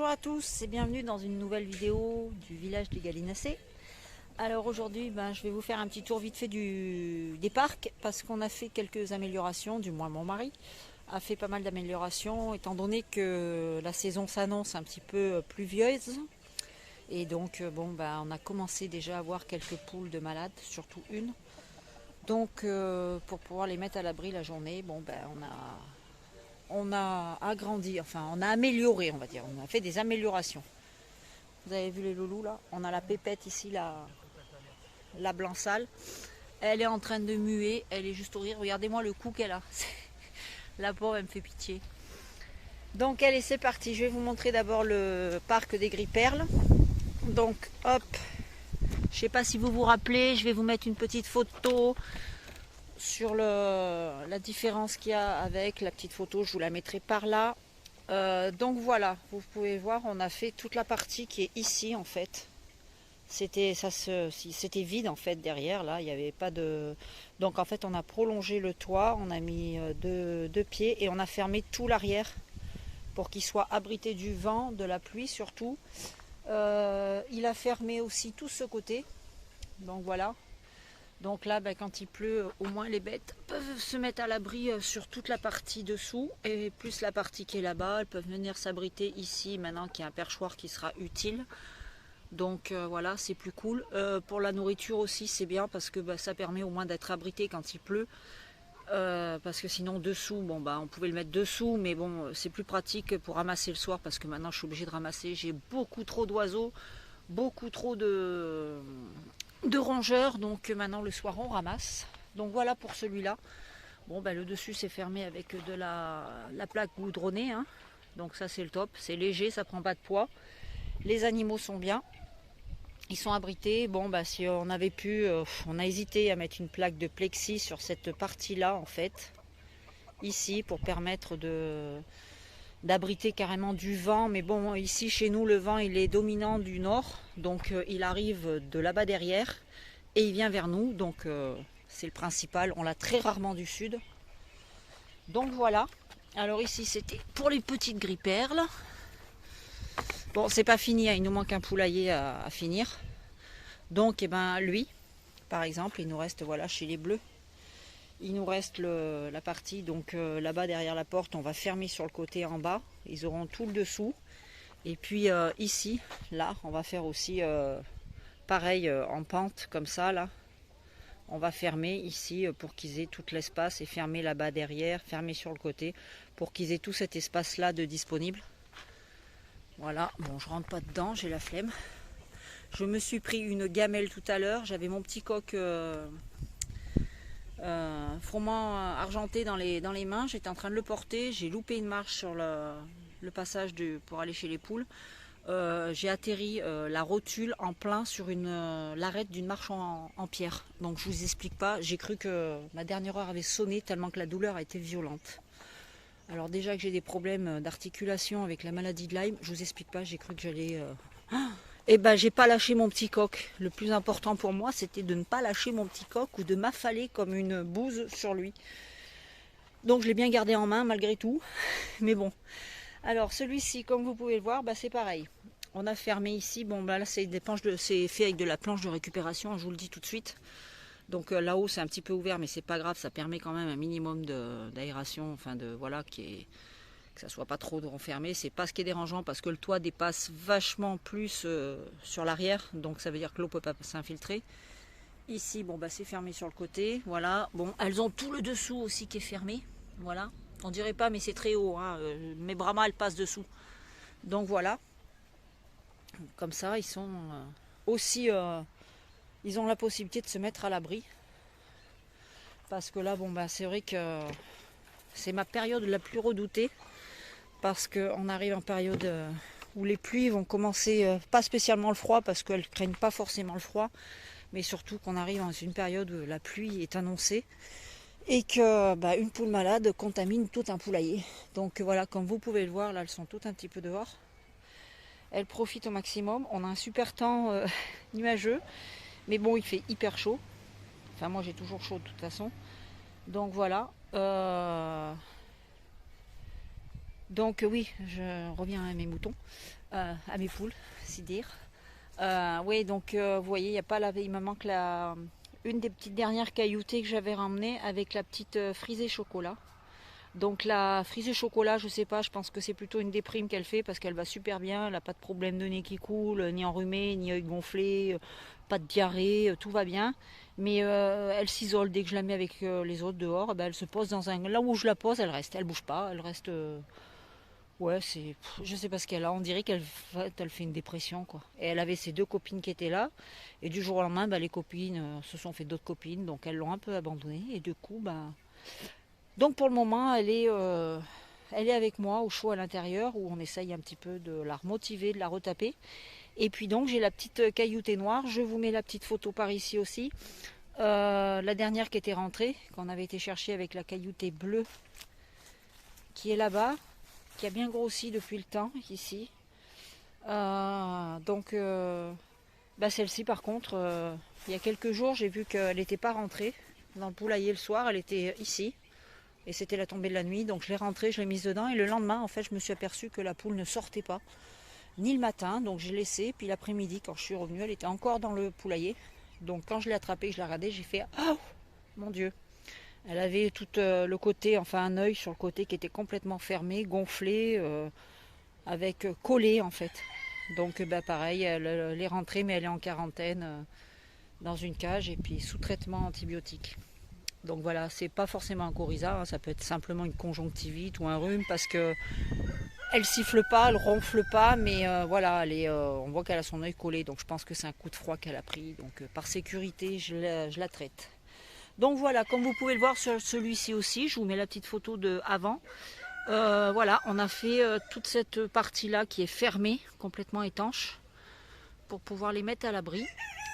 Bonjour à tous et bienvenue dans une nouvelle vidéo du village des Gallinacés. Alors aujourd'hui, je vais vous faire un petit tour vite fait des parcs parce qu'on a fait quelques améliorations, du moins mon mari a fait pas mal d'améliorations étant donné que la saison s'annonce un petit peu pluvieuse. Et donc on a commencé déjà à avoir quelques poules de malades, surtout une. Donc pour pouvoir les mettre à l'abri la journée, on a agrandi, enfin on a amélioré, on va dire, on a fait des améliorations. Vous avez vu les loulous là? On a la pépette ici, la blanc sale. Elle est en train de muer, elle est juste au rire. Regardez-moi le cou qu'elle a. La pauvre, elle me fait pitié. Donc allez, c'est parti. Je vais vous montrer d'abord le parc des Gris-Perles. Donc hop, je sais pas si vous vous rappelez, je vais vous mettre une petite photo sur la différence qu'il y a avec la petite photo. Je vous la mettrai par là. Donc voilà, vous pouvez voir, on a fait toute la partie qui est ici en fait. C'était vide en fait derrière, là il n'y avait pas de. Donc en fait on a prolongé le toit, on a mis deux pieds et on a fermé tout l'arrière pour qu'il soit abrité du vent, de la pluie surtout. Il a fermé aussi tout ce côté, donc voilà. Donc là quand il pleut, au moins les bêtes peuvent se mettre à l'abri sur toute la partie dessous et plus la partie qui est là-bas, elles peuvent venir s'abriter ici maintenant qu'il y a un perchoir qui sera utile. Donc voilà, c'est plus cool. Pour la nourriture aussi, c'est bien parce que ça permet au moins d'être abrité quand il pleut. Parce que sinon dessous, on pouvait le mettre dessous, mais bon, c'est plus pratique pour ramasser le soir parce que maintenant je suis obligée de ramasser. J'ai beaucoup trop d'oiseaux, beaucoup trop de rongeurs, donc maintenant le soir on ramasse. Donc voilà pour celui-là. Le dessus c'est fermé avec de la plaque goudronnée, hein. Donc ça c'est le top, c'est léger, ça prend pas de poids. Les animaux sont bien. Ils sont abrités. Si on avait pu, on a hésité à mettre une plaque de plexi sur cette partie-là, en fait, ici, pour permettre d'abriter carrément du vent. Mais bon, ici, chez nous, le vent, il est dominant du nord. Donc, il arrive de là-bas derrière et il vient vers nous. Donc, c'est le principal. On l'a très rarement du sud. Donc, voilà. Alors, ici, c'était pour les petites Gris-Perles. Bon, c'est pas fini, hein, il nous manque un poulailler à finir. Donc, lui, par exemple, il nous reste, voilà, chez les bleus, il nous reste la partie, donc là-bas derrière la porte, on va fermer sur le côté en bas. Ils auront tout le dessous. Et puis ici, là, on va faire aussi pareil en pente, comme ça, là. On va fermer ici pour qu'ils aient tout l'espace et fermer là-bas derrière, fermer sur le côté, pour qu'ils aient tout cet espace-là de disponible. Voilà, bon, je rentre pas dedans, j'ai la flemme. Je me suis pris une gamelle tout à l'heure. J'avais mon petit coq froment argenté dans les mains. J'étais en train de le porter. J'ai loupé une marche sur le passage pour aller chez les poules. J'ai atterri la rotule en plein sur l'arête d'une marche en pierre. Donc je vous explique pas. J'ai cru que ma dernière heure avait sonné tellement que la douleur a été violente. Alors déjà que j'ai des problèmes d'articulation avec la maladie de Lyme, je vous explique pas. J'ai cru que j'allais... j'ai pas lâché mon petit coq. Le plus important pour moi, c'était de ne pas lâcher mon petit coq ou de m'affaler comme une bouse sur lui. Donc je l'ai bien gardé en main malgré tout. Mais bon. Alors celui-ci, comme vous pouvez le voir, c'est pareil. On a fermé ici. Là c'est fait avec de la planche de récupération, je vous le dis tout de suite. Donc là-haut c'est un petit peu ouvert, mais c'est pas grave, ça permet quand même un minimum d'aération, que ça soit pas trop renfermé. C'est pas ce qui est dérangeant parce que le toit dépasse vachement plus sur l'arrière, donc ça veut dire que l'eau peut pas s'infiltrer. Ici c'est fermé sur le côté, voilà. Bon, elles ont tout le dessous aussi qui est fermé, voilà. On dirait pas, mais c'est très haut, hein. Mes Brahma elles passent dessous, donc voilà. Comme ça ils sont aussi ils ont la possibilité de se mettre à l'abri parce que là c'est vrai que c'est ma période la plus redoutée. Parce qu'on arrive en période où les pluies vont commencer, pas spécialement le froid, parce qu'elles ne craignent pas forcément le froid, mais surtout qu'on arrive dans une période où la pluie est annoncée et que une poule malade contamine tout un poulailler. Donc voilà, comme vous pouvez le voir, là elles sont toutes un petit peu dehors. Elles profitent au maximum. On a un super temps nuageux, mais bon, il fait hyper chaud. Enfin, moi j'ai toujours chaud de toute façon. Donc voilà. Donc oui, je reviens à mes moutons, à mes poules, si dire. Oui, donc vous voyez, il y a pas il me manque une des petites dernières cailloutées que j'avais ramenées avec la petite frisée chocolat. Donc la frisée chocolat, je sais pas, je pense que c'est plutôt une déprime qu'elle fait parce qu'elle va super bien, elle n'a pas de problème de nez qui coule, ni enrhumé, ni œil gonflé, pas de diarrhée, tout va bien. Mais elle s'isole dès que je la mets avec les autres dehors, eh ben, elle se pose dans un... Là où je la pose, elle reste, elle bouge pas, elle reste... Ouais, c'est... Je sais pas ce qu'elle a, on dirait elle fait une dépression, quoi. Et elle avait ses deux copines qui étaient là, et du jour au lendemain, bah, les copines se sont fait d'autres copines, donc elles l'ont un peu abandonnée, et du coup, bah... Donc pour le moment, elle est avec moi au chaud à l'intérieur, où on essaye un petit peu de la remotiver, de la retaper. Et puis donc j'ai la petite cailloutée noire, je vous mets la petite photo par ici aussi. La dernière qui était rentrée, qu'on avait été chercher avec la cailloutée bleue, qui est là-bas, qui a bien grossi depuis le temps, ici. Donc bah celle-ci par contre, il y a quelques jours, j'ai vu qu'elle n'était pas rentrée dans le poulailler le soir, elle était ici. Et c'était la tombée de la nuit, donc je l'ai rentrée, je l'ai mise dedans. Et le lendemain, en fait, je me suis aperçue que la poule ne sortait pas, ni le matin, donc j'ai laissé. Puis l'après-midi, quand je suis revenue, elle était encore dans le poulailler. Donc quand je l'ai attrapée, je l'ai regardée, j'ai fait « Oh, mon Dieu !» Elle avait tout le côté, enfin un œil sur le côté qui était complètement fermé, gonflé, avec collé en fait. Donc bah, pareil, elle est rentrée, mais elle est en quarantaine dans une cage et puis sous traitement antibiotique. Donc voilà, c'est pas forcément un coryza, hein, ça peut être simplement une conjonctivite ou un rhume parce que elle siffle pas, elle ronfle pas, mais voilà, on voit qu'elle a son œil collé, donc je pense que c'est un coup de froid qu'elle a pris. Donc par sécurité, je la traite. Donc voilà, comme vous pouvez le voir sur celui-ci aussi, je vous mets la petite photo de avant. Voilà, on a fait toute cette partie-là qui est fermée, complètement étanche, pour pouvoir les mettre à l'abri.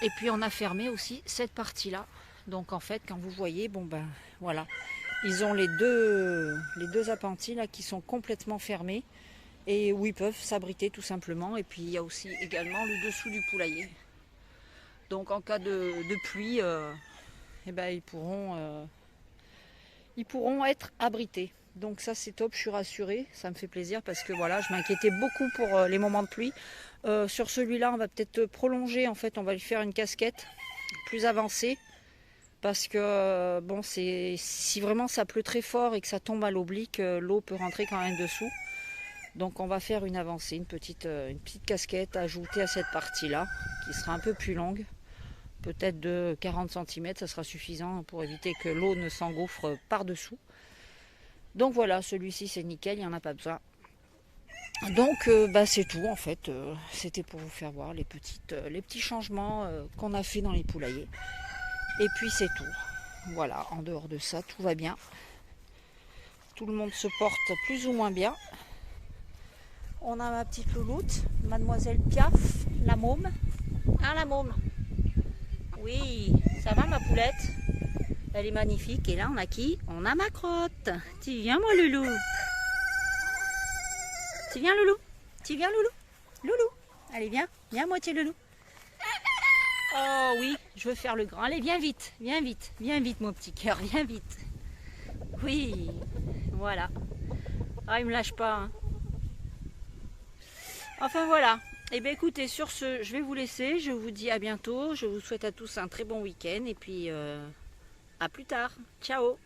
Et puis on a fermé aussi cette partie-là. Donc en fait, quand vous voyez, bon ben voilà, ils ont les deux appentis là qui sont complètement fermés et où ils peuvent s'abriter tout simplement. Et puis il y a aussi également le dessous du poulailler. Donc en cas de pluie, eh ben, ils pourront être abrités. Donc ça c'est top, je suis rassurée, ça me fait plaisir parce que voilà, je m'inquiétais beaucoup pour les moments de pluie. Sur celui-là, on va peut-être prolonger, en fait, on va lui faire une casquette plus avancée. Parce que bon, si vraiment ça pleut très fort et que ça tombe à l'oblique, l'eau peut rentrer quand même dessous. Donc on va faire une avancée, une petite casquette ajoutée à cette partie-là, qui sera un peu plus longue. Peut-être de 40 cm, ça sera suffisant pour éviter que l'eau ne s'engouffre par-dessous. Donc voilà, celui-ci c'est nickel, il n'y en a pas besoin. Donc bah, c'est tout en fait, c'était pour vous faire voir les petits changements qu'on a fait dans les poulaillers. Et puis c'est tout. Voilà, en dehors de ça, tout va bien. Tout le monde se porte plus ou moins bien. On a ma petite louloute, mademoiselle Piaf, la môme. Ah la môme. Oui, ça va ma poulette? Elle est magnifique. Et là on a qui? On a ma crotte. Tu viens moi loulou? Tu viens loulou? Tu viens loulou? Loulou. Allez viens, viens moitié loulou. Oh oui, je veux faire le grand. Allez, viens vite mon petit cœur, viens vite. Oui, voilà. Ah, il me lâche pas. Hein. Enfin voilà. Et bien écoutez, sur ce, je vais vous laisser. Je vous dis à bientôt. Je vous souhaite à tous un très bon week-end. Et puis, à plus tard. Ciao.